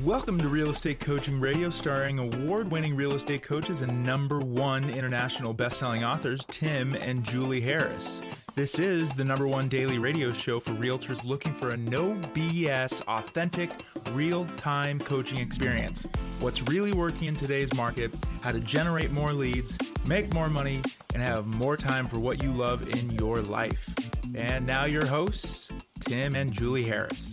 Welcome to Real Estate Coaching Radio, starring award-winning real estate coaches and #1 international best-selling authors, Tim and Julie Harris. This is the #1 daily radio show for realtors looking for a no BS, authentic, real-time coaching experience. What's really working in today's market, how to generate more leads, make more money, and have more time for what you love in your life. And now your hosts, Tim and Julie Harris.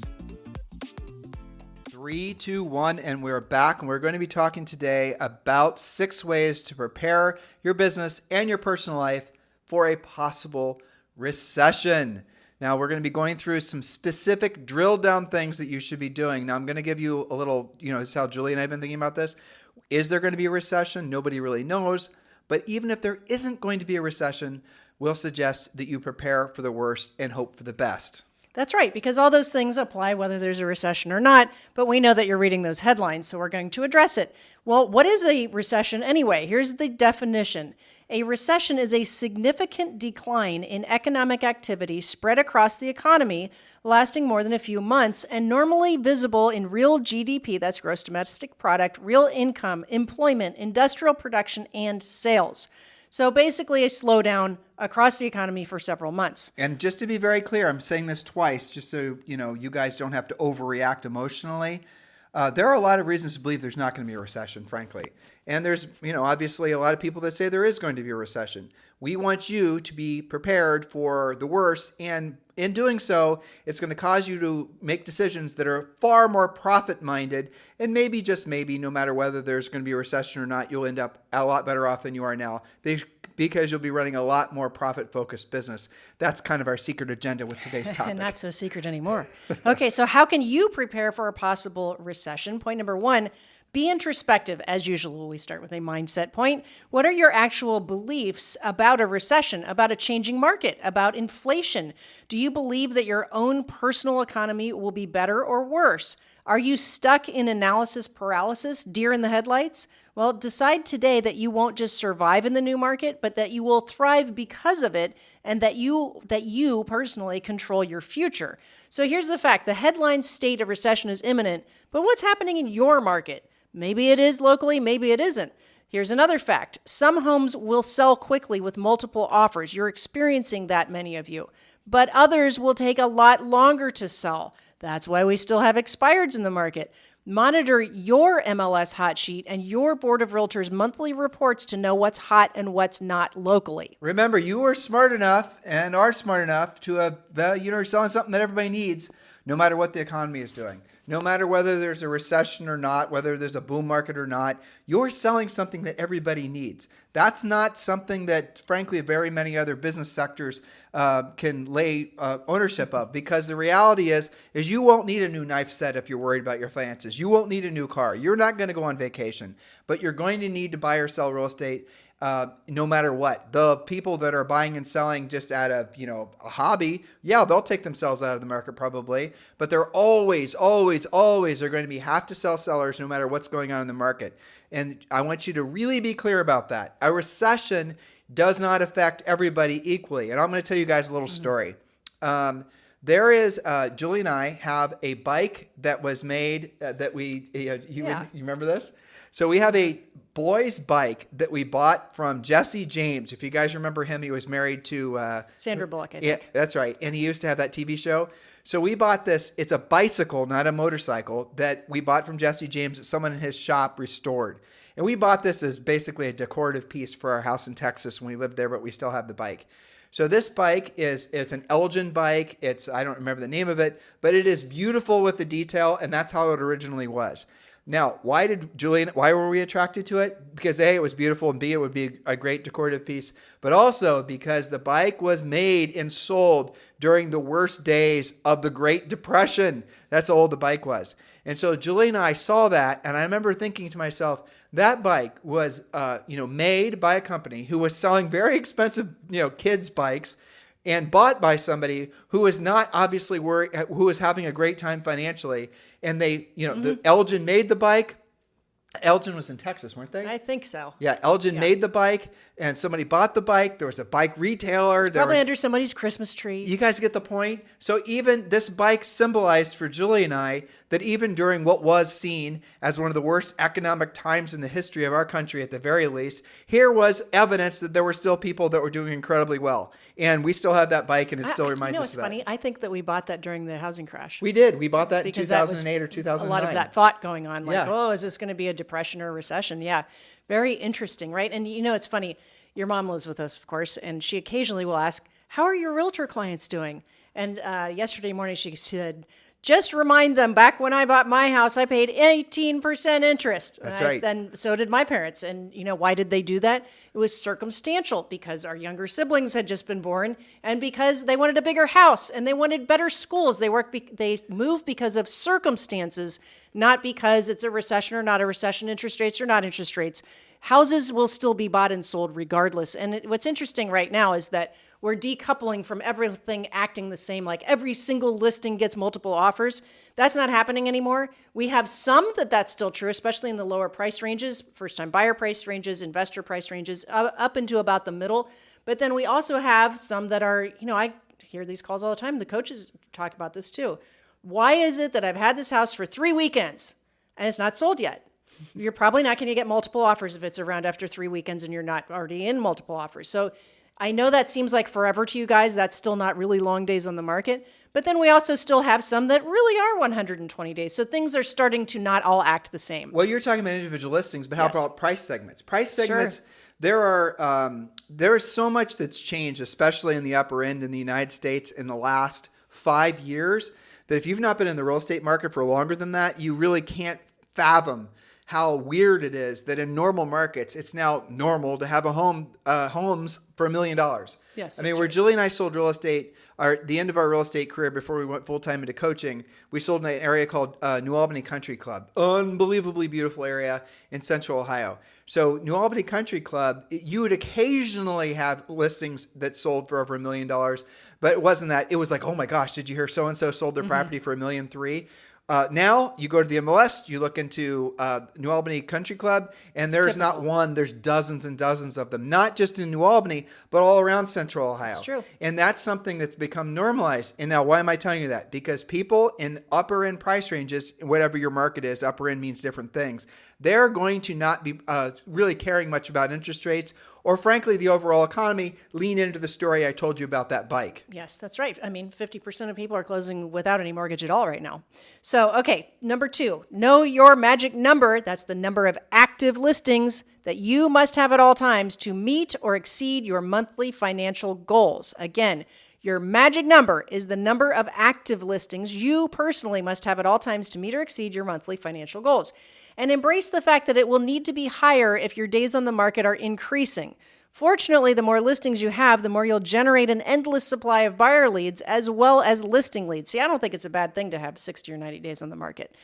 3, 2, 1, and we're back, and we're going to be talking today about 6 ways to prepare your business and your personal life for a possible recession. Now, we're going to be going through some specific drilled down things that you should be doing. Now, I'm going to give you a little, this is how Julie and I have been thinking about this. Is there going to be a recession? Nobody really knows. But even if there isn't going to be a recession, we'll suggest that you prepare for the worst and hope for the best. That's right, because all those things apply whether there's a recession or not, but we know that you're reading those headlines, so we're going to address it. Well, what is a recession anyway? Here's the definition. A recession is a significant decline in economic activity spread across the economy, lasting more than a few months, and normally visible in real GDP, that's gross domestic product, real income, employment, industrial production, and sales. So basically a slowdown across the economy for several months. And just to be very clear, I'm saying this twice just so you guys don't have to overreact emotionally. There are a lot of reasons to believe there's not going to be a recession, frankly. And there's, obviously a lot of people that say there is going to be a recession. We want you to be prepared for the worst. And in doing so, it's going to cause you to make decisions that are far more profit-minded. And maybe, just maybe, no matter whether there's going to be a recession or not, you'll end up a lot better off than you are now because you'll be running a lot more profit-focused business. That's kind of our secret agenda with today's topic. Not so secret anymore. Okay, so how can you prepare for a possible recession? Point number 1, be introspective. As usual, we start with a mindset point. What are your actual beliefs about a recession, about a changing market, about inflation? Do you believe that your own personal economy will be better or worse? Are you stuck in analysis paralysis, deer in the headlights? Well, decide today that you won't just survive in the new market, but that you will thrive because of it, and that you personally control your future. So here's the fact. The headlines state a recession is imminent, but what's happening in your market? Maybe it is locally, maybe it isn't. Here's another fact. Some homes will sell quickly with multiple offers. You're experiencing that, many of you. But others will take a lot longer to sell. That's why we still have expireds in the market. Monitor your MLS hot sheet and your Board of Realtors monthly reports to know what's hot and what's not locally. Remember, you are smart enough and are smart enough to you're selling something that everybody needs, no matter what the economy is doing. No matter whether there's a recession or not, whether there's a boom market or not, you're selling something that everybody needs. That's not something that, frankly, very many other business sectors can lay ownership of, because the reality is you won't need a new knife set if you're worried about your finances. You won't need a new car. You're not going to go on vacation, but you're going to need to buy or sell real estate no matter what. The people that are buying and selling just out of, a hobby, yeah, they'll take themselves out of the market probably, but they're always are going to be have to sell sellers no matter what's going on in the market. And I want you to really be clear about that. A recession does not affect everybody equally. And I'm going to tell you guys a little story. There is, Julie and I have a bike that was made that you remember this? So we have a boy's bike that we bought from Jesse James. If you guys remember him, he was married to Sandra Bullock, I think. Yeah, that's right. And he used to have that TV show. So we bought this. It's a bicycle, not a motorcycle, that we bought from Jesse James that someone in his shop restored. And we bought this as basically a decorative piece for our house in Texas when we lived there, but we still have the bike. So this bike is an Elgin bike. I don't remember the name of it, but it is beautiful with the detail, and that's how it originally was. Now, why were we attracted to it? Because A, it was beautiful, and B, it would be a great decorative piece, but also because the bike was made and sold during the worst days of the Great Depression. That's how old the bike was. And so Julie and I saw that, and I remember thinking to myself, that bike was made by a company who was selling very expensive kids' bikes, and bought by somebody who is not obviously who is having a great time financially. And they, the Elgin made the bike. Elgin was in Texas, weren't they? I think so. Yeah, Elgin made the bike, and somebody bought the bike. There was a bike retailer. It's probably under somebody's Christmas tree. You guys get the point? So even this bike symbolized for Julie and I that even during what was seen as one of the worst economic times in the history of our country, at the very least, here was evidence that there were still people that were doing incredibly well. And we still have that bike, and it still reminds us of that. Funny. I think that we bought that during the housing crash. We did. We bought that Because in 2008 or 2009. A lot of that thought going on, like, Yeah. oh, is this going to be a depression or a recession? Yeah, very interesting, right? And it's funny. Your mom lives with us, of course, and she occasionally will ask, how are your realtor clients doing? And yesterday morning she said, just remind them, back when I bought my house, I paid 18% interest. That's right. And so did my parents. And why did they do that? It was circumstantial, because our younger siblings had just been born, and because they wanted a bigger house and they wanted better schools. They moved because of circumstances, not because it's a recession or not a recession, interest rates or not interest rates. Houses will still be bought and sold regardless. And what's interesting right now is that we're decoupling from everything acting the same, like every single listing gets multiple offers. That's not happening anymore. We have some that's still true, especially in the lower price ranges, first-time buyer price ranges, investor price ranges, up into about the middle. But then we also have some that are, I hear these calls all the time. The coaches talk about this too. Why is it that I've had this house for 3 weekends and it's not sold yet? You're probably not going to get multiple offers if it's around after 3 weekends and you're not already in multiple offers. So I know that seems like forever to you guys. That's still not really long days on the market. But then we also still have some that really are 120 days. So things are starting to not all act the same. Well, you're talking about individual listings, but how Yes. about price segments? Price segments, Sure. there is so much that's changed, especially in the upper end in the United States in the last 5 years, that if you've not been in the real estate market for longer than that, you really can't fathom how weird it is that in normal markets, it's now normal to have homes for $1 million. Yes, I mean, that's where right. Julie and I sold real estate, the end of our real estate career before we went full-time into coaching, we sold in an area called New Albany Country Club. Unbelievably beautiful area in central Ohio. So New Albany Country Club, you would occasionally have listings that sold for over $1 million, but it wasn't that. It was like, oh my gosh, did you hear so-and-so sold their property for $1.3 million? Now you go to the MLS, you look into New Albany Country Club, and there's not one, there's dozens and dozens of them, not just in New Albany, but all around Central Ohio. That's true. And that's something that's become normalized. And now why am I telling you that? Because people in upper end price ranges, whatever your market is, upper end means different things. They're going to not be really caring much about interest rates or frankly, the overall economy. Lean into the story I told you about that bike. Yes, that's right. I mean, 50% of people are closing without any mortgage at all right now. So, okay, number 2, know your magic number. That's the number of active listings that you must have at all times to meet or exceed your monthly financial goals. Again, your magic number is the number of active listings you personally must have at all times to meet or exceed your monthly financial goals. And embrace the fact that it will need to be higher if your days on the market are increasing. Fortunately, the more listings you have, the more you'll generate an endless supply of buyer leads as well as listing leads. See, I don't think it's a bad thing to have 60 or 90 days on the market.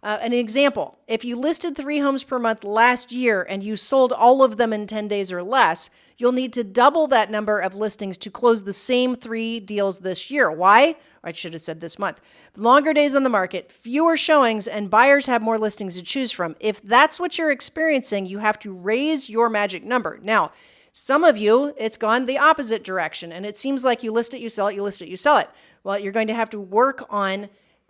An example, if you listed 3 homes per month last year and you sold all of them in 10 days or less, you'll need to double that number of listings to close the same 3 deals this year. Why? Or I should have said this month. Longer days on the market, fewer showings, and buyers have more listings to choose from. If that's what you're experiencing, you have to raise your magic number. Now, some of you, it's gone the opposite direction, and it seems like you list it, you sell it, you list it, you sell it. Well, you're going to have to work on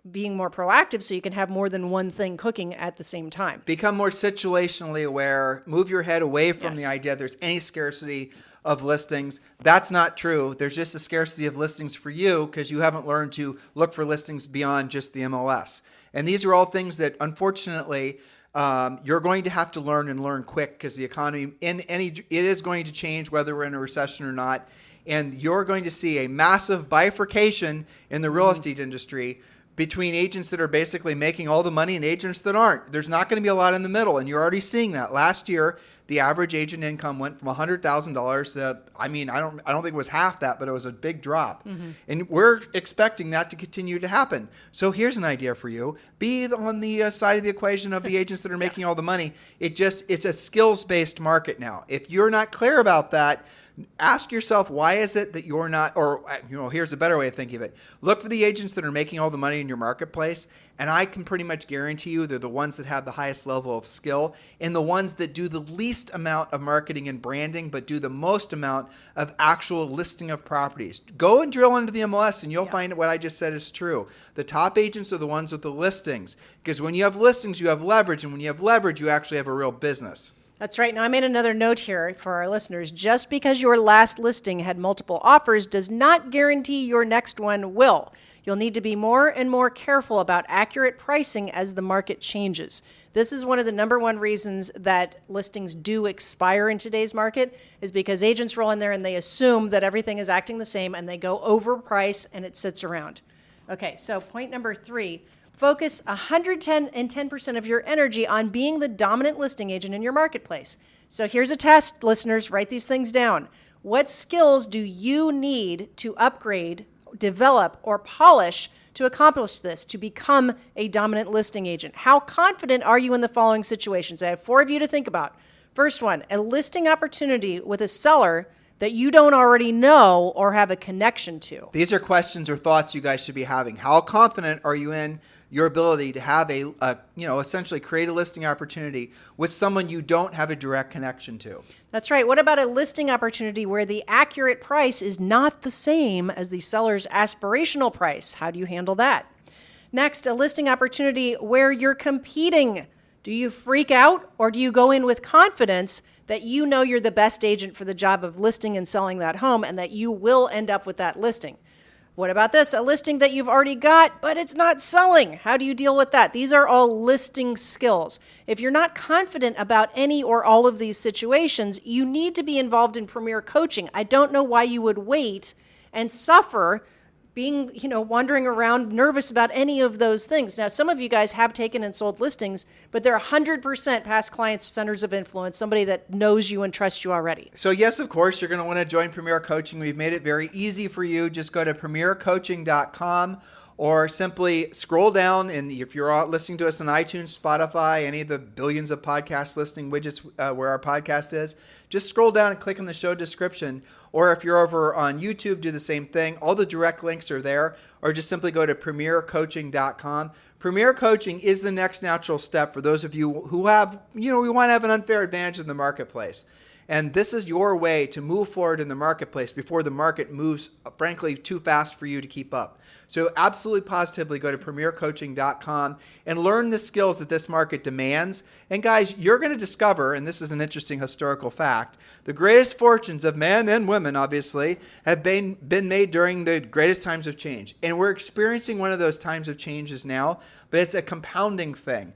being more proactive so you can have more than one thing cooking at the same time. Become more situationally aware. Move your head away from Yes. the idea there's any scarcity of listings. That's not true. There's just a scarcity of listings for you because you haven't learned to look for listings beyond just the MLS. And these are all things that, unfortunately, you're going to have to learn and learn quick because the economy it is going to change whether we're in a recession or not. And you're going to see a massive bifurcation in the real estate industry between agents that are basically making all the money and agents that aren't. There's not going to be a lot in the middle, and you're already seeing that. Last year, the average agent income went from $100,000 to, I don't think it was half that, but it was a big drop. And we're expecting that to continue to happen. So here's an idea for you. Be on the side of the equation of the agents that are making all the money. It's a skills-based market now. If you're not clear about that, Ask yourself, why is it that you're not, or here's a better way of thinking of it. Look for the agents that are making all the money in your marketplace, and I can pretty much guarantee you they're the ones that have the highest level of skill and the ones that do the least amount of marketing and branding, but do the most amount of actual listing of properties. Go and drill into the MLS and you'll find what I just said is true. The top agents are the ones with the listings, because when you have listings, you have leverage, and when you have leverage, you actually have a real business. That's right. Now, I made another note here for our listeners. Just because your last listing had multiple offers does not guarantee your next one will. You'll need to be more and more careful about accurate pricing as the market changes. This is one of the number one reasons that listings do expire in today's market, is because agents roll in there and they assume that everything is acting the same and they go over price and it sits around. Okay, so point number 3. Focus 110% of your energy on being the dominant listing agent in your marketplace. So here's a test, listeners. Write these things down. What skills do you need to upgrade, develop, or polish to accomplish this, to become a dominant listing agent? How confident are you in the following situations? I have 4 of you to think about. First one, a listing opportunity with a seller that you don't already know or have a connection to. These are questions or thoughts you guys should be having. How confident are you in your ability to have essentially create a listing opportunity with someone you don't have a direct connection to? That's right. What about a listing opportunity where the accurate price is not the same as the seller's aspirational price? How do you handle that? Next, a listing opportunity where you're competing. Do you freak out, or do you go in with confidence that you know you're the best agent for the job of listing and selling that home and that you will end up with that listing? What about this? A listing that you've already got, but it's not selling. How do you deal with that? These are all listing skills. If you're not confident about any or all of these situations, you need to be involved in Premier Coaching. I don't know why you would wait and suffer being, wandering around nervous about any of those things. Now, some of you guys have taken and sold listings, but they're 100% past clients, centers of influence, somebody that knows you and trusts you already. So yes, of course, you're going to want to join Premier Coaching. We've made it very easy for you. Just go to premiercoaching.com or simply scroll down. And if you're listening to us on iTunes, Spotify, any of the billions of podcast listening widgets where our podcast is, just scroll down and click on the show description. Or if you're over on YouTube, do the same thing. All the direct links are there. Or just simply go to premiercoaching.com. Premier Coaching is the next natural step for those of you who have, we want to have an unfair advantage in the marketplace. And this is your way to move forward in the marketplace before the market moves, frankly, too fast for you to keep up. So absolutely positively go to premiercoaching.com and learn the skills that this market demands. And guys, you're going to discover, and this is an interesting historical fact, the greatest fortunes of men and women, obviously, have been made during the greatest times of change. And we're experiencing one of those times of changes now, but it's a compounding thing.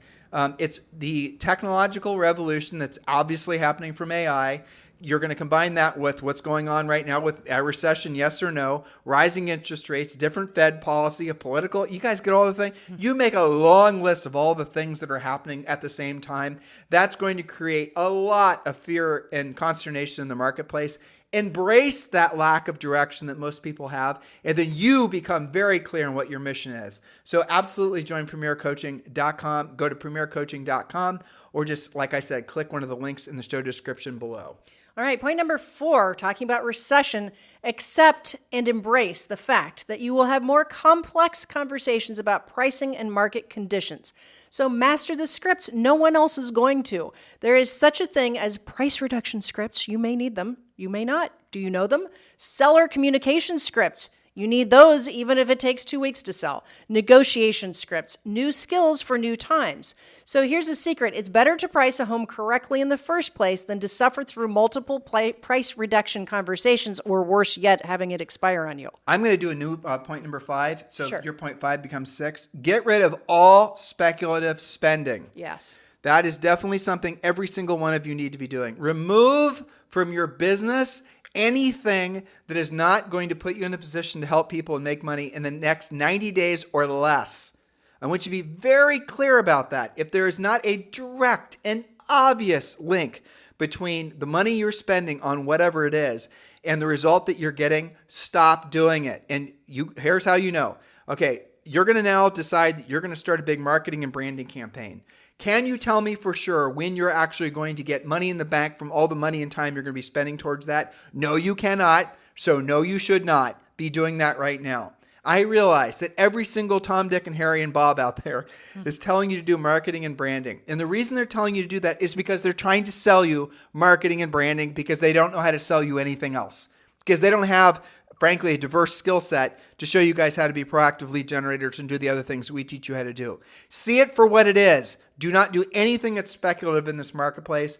It's the technological revolution that's obviously happening from AI. You're going to combine that with what's going on right now with a recession, yes or no, rising interest rates, different Fed policy, a political, you guys get all the things. You make a long list of all the things that are happening at the same time. That's going to create a lot of fear and consternation in the marketplace. Embrace that lack of direction that most people have, and then you become very clear on what your mission is. So absolutely join premiercoaching.com, go to premiercoaching.com, or just, like I said, click one of the links in the show description below. All right, point number 4, talking about recession, accept and embrace the fact that you will have more complex conversations about pricing and market conditions. So master the scripts. No one else is going to. There is such a thing as price reduction scripts. You may need them. You may not. Do you know them? Seller communication scripts. You need those even if it takes 2 weeks to sell. Negotiation scripts, new skills for new times. So here's a secret. It's better to price a home correctly in the first place than to suffer through multiple price reduction conversations, or worse yet, having it expire on you. I'm going to do a new point number 5. So Sure. Your point 5 becomes 6. Get rid of all speculative spending. Yes. That is definitely something every single one of you need to be doing. Remove from your business anything that is not going to put you in a position to help people and make money in the next 90 days or less. I want you to be very clear about that. If there is not a direct and obvious link between the money you're spending on whatever it is and the result that you're getting, stop doing it. And here's how you know. Okay, you're going to now decide that you're going to start a big marketing and branding campaign. Can you tell me for sure when you're actually going to get money in the bank from all the money and time you're going to be spending towards that? No, you cannot. So no, you should not be doing that right now. I realize that every single Tom, Dick, and Harry and Bob out there is telling you to do marketing and branding. And the reason they're telling you to do that is because they're trying to sell you marketing and branding because they don't know how to sell you anything else. Because they don't have, frankly, a diverse skill set to show you guys how to be proactive lead generators and do the other things we teach you how to do. See it for what it is. Do not do anything that's speculative in this marketplace.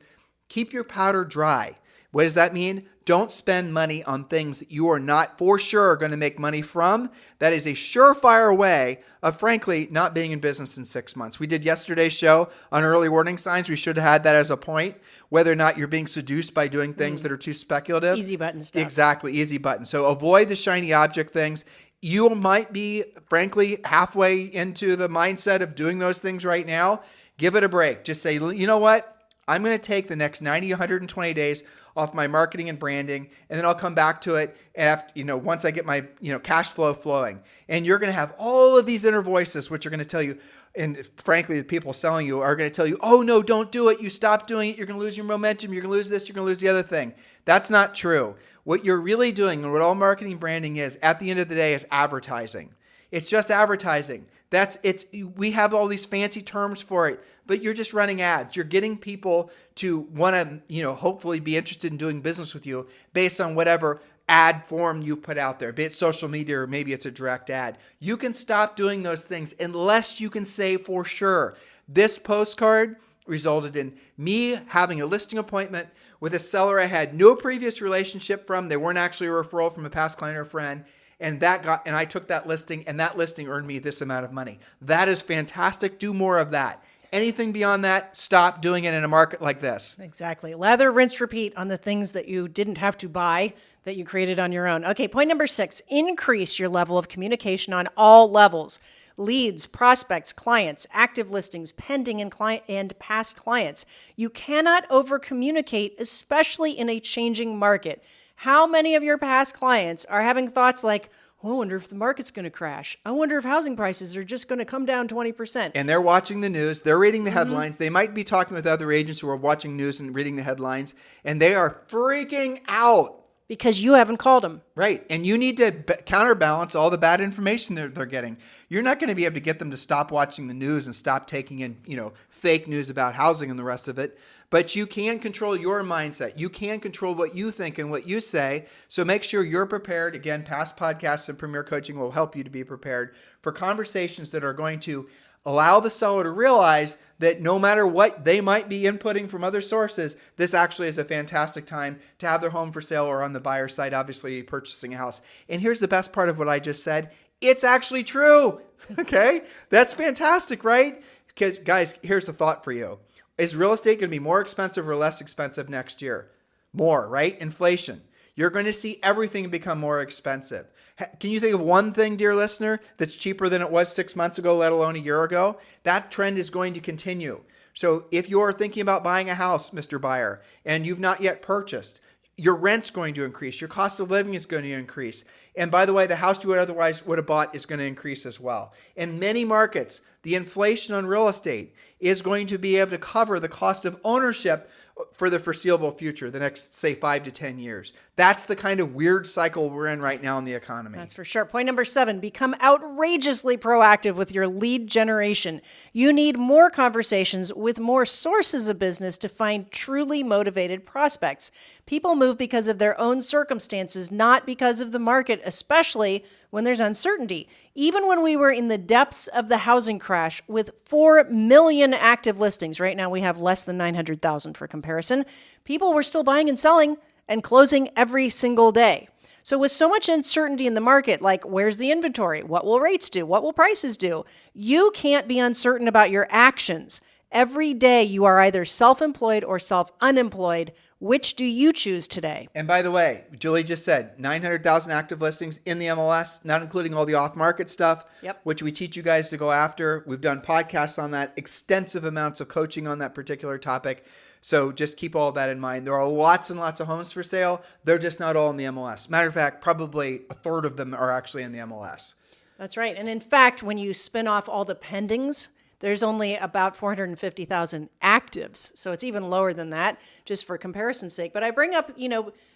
Keep your powder dry. What does that mean? Don't spend money on things that you are not for sure going to make money from. That is a surefire way of, frankly, not being in business in 6 months. We did yesterday's show on early warning signs. We should have had that as a point, whether or not you're being seduced by doing things that are too speculative. Easy button stuff. Exactly, easy button. So avoid the shiny object things. You might be, frankly, halfway into the mindset of doing those things right now. Give it a break. Just say, you know what? I'm going to take the next 90, 120 days off my marketing and branding, and then I'll come back to it after, once I get my, cash flow flowing. And you're going to have all of these inner voices, which are going to tell you, and frankly, the people selling you are going to tell you, oh no, don't do it. You stop doing it. You're going to lose your momentum. You're going to lose this. You're going to lose the other thing. That's not true. What you're really doing and what all marketing branding is at the end of the day is advertising. It's just advertising. We have all these fancy terms for it, but you're just running ads. You're getting people to want to, hopefully be interested in doing business with you based on whatever ad form you've put out there, be it social media or maybe it's a direct ad. You can stop doing those things unless you can say for sure. This postcard resulted in me having a listing appointment with a seller I had no previous relationship from. They weren't actually a referral from a past client or friend. And I took that listing, and that listing earned me this amount of money. That is fantastic. Do more of that. Anything beyond that, stop doing it in a market like this. Exactly. Lather, rinse, repeat on the things that you didn't have to buy that you created on your own. Okay, point number 6, increase your level of communication on all levels. Leads, prospects, clients, active listings, pending and past clients. You cannot over-communicate, especially in a changing market. How many of your past clients are having thoughts like, oh, I wonder if the market's going to crash. I wonder if housing prices are just going to come down 20%. And they're watching the news. They're reading the headlines. They might be talking with other agents who are watching news and reading the headlines. And they are freaking out. Because you haven't called them. Right. And you need to counterbalance all the bad information they're getting. You're not going to be able to get them to stop watching the news and stop taking in, fake news about housing and the rest of it. But you can control your mindset. You can control what you think and what you say. So make sure you're prepared. Again, past podcasts and Premier Coaching will help you to be prepared for conversations that are going to allow the seller to realize that no matter what they might be inputting from other sources, this actually is a fantastic time to have their home for sale or on the buyer side, obviously purchasing a house. And here's the best part of what I just said. It's actually true. Okay? That's fantastic, right? Because guys, here's the thought for you. Is real estate going to be more expensive or less expensive next year? More, right? Inflation. You're going to see everything become more expensive. Can you think of one thing, dear listener, that's cheaper than it was 6 months ago, let alone a year ago? That trend is going to continue. So if you're thinking about buying a house, Mr. Buyer, and you've not yet purchased, your rent's going to increase. Your cost of living is going to increase. And by the way, the house you would otherwise would have bought is going to increase as well. In many markets, the inflation on real estate is going to be able to cover the cost of ownership for the foreseeable future, the next, say, 5 to 10 years. That's the kind of weird cycle we're in right now in the economy. That's for sure. Point number 7, become outrageously proactive with your lead generation. You need more conversations with more sources of business to find truly motivated prospects. People move because of their own circumstances, not because of the market, especially when there's uncertainty. Even when we were in the depths of the housing crash with 4 million active listings, right now we have less than 900,000 for comparison, people were still buying and selling and closing every single day. So with so much uncertainty in the market, like where's the inventory? What will rates do? What will prices do? You can't be uncertain about your actions. Every day you are either self-employed or self-unemployed. Which do you choose today? And by the way, Julie just said 900,000 active listings in the MLS, not including all the off-market stuff, which we teach you guys to go after. We've done podcasts on that, extensive amounts of coaching on that particular topic. So just keep all of that in mind. There are lots and lots of homes for sale. They're just not all in the MLS. Matter of fact, probably a third of them are actually in the MLS. That's right. And in fact, when you spin off all the pendings, there's only about 450,000 actives. So it's even lower than that, just for comparison's sake. But I bring up,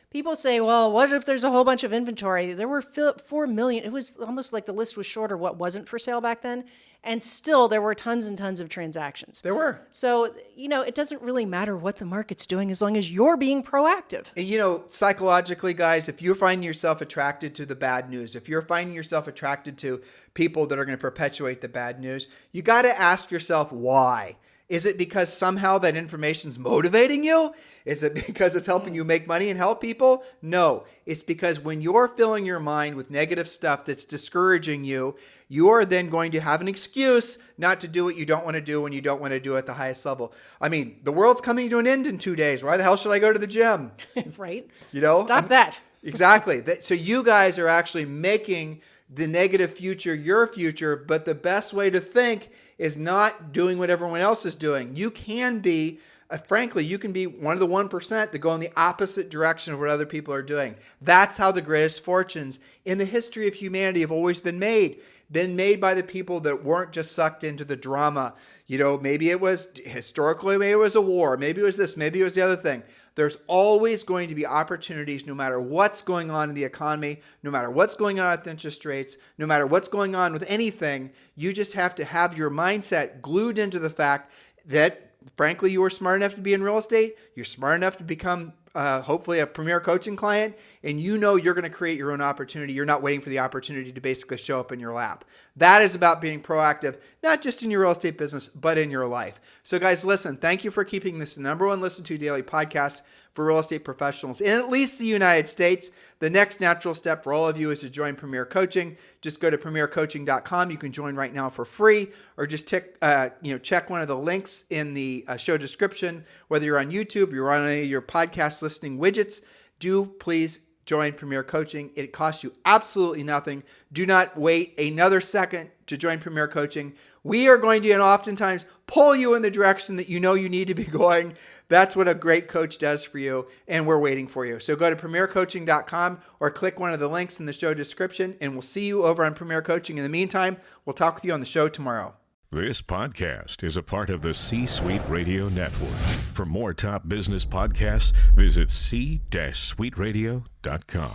people say, well, what if there's a whole bunch of inventory? There were 4 million. It was almost like the list was shorter what wasn't for sale back then. And still, there were tons and tons of transactions. There were. So, it doesn't really matter what the market's doing as long as you're being proactive. And, psychologically, guys, if you're finding yourself attracted to the bad news, if you're finding yourself attracted to people that are going to perpetuate the bad news, you got to ask yourself why. Is it because somehow that information's motivating you? Is it because it's helping you make money and help people? No, it's because when you're filling your mind with negative stuff that's discouraging you, you're then going to have an excuse not to do what you don't want to do when you don't want to do it at the highest level. I mean, the world's coming to an end in 2 days. Why the hell should I go to the gym? Right? Stop that. Exactly. So you guys are actually making the negative future your future, but the best way to think is not doing what everyone else is doing. You can be, frankly, you can be one of the 1% that go in the opposite direction of what other people are doing. That's how the greatest fortunes in the history of humanity have always been made by the people that weren't just sucked into the drama. Maybe it was historically, maybe it was a war, maybe it was this, maybe it was the other thing. There's always going to be opportunities no matter what's going on in the economy, no matter what's going on with interest rates, no matter what's going on with anything. You just have to have your mindset glued into the fact that, frankly, you are smart enough to be in real estate. You're smart enough to become hopefully a premier coaching client, and you're going to create your own opportunity. You're not waiting for the opportunity to basically show up in your lap. That is about being proactive, not just in your real estate business, but in your life. So guys, listen, thank you for keeping this the number one listened to daily podcast for real estate professionals in at least the United States. The next natural step for all of you is to join Premier Coaching. Just go to premiercoaching.com. You can join right now for free, or just check one of the links in the show description. Whether you're on YouTube, you're on any of your podcast listening widgets, do please join Premier Coaching. It costs you absolutely nothing. Do not wait another second to join Premier Coaching. We are going to, and oftentimes, pull you in the direction that you know you need to be going. That's what a great coach does for you, and we're waiting for you. So go to premiercoaching.com or click one of the links in the show description, and we'll see you over on Premier Coaching. In the meantime, we'll talk with you on the show tomorrow. This podcast is a part of the C-Suite Radio Network. For more top business podcasts, visit c-suiteradio.com.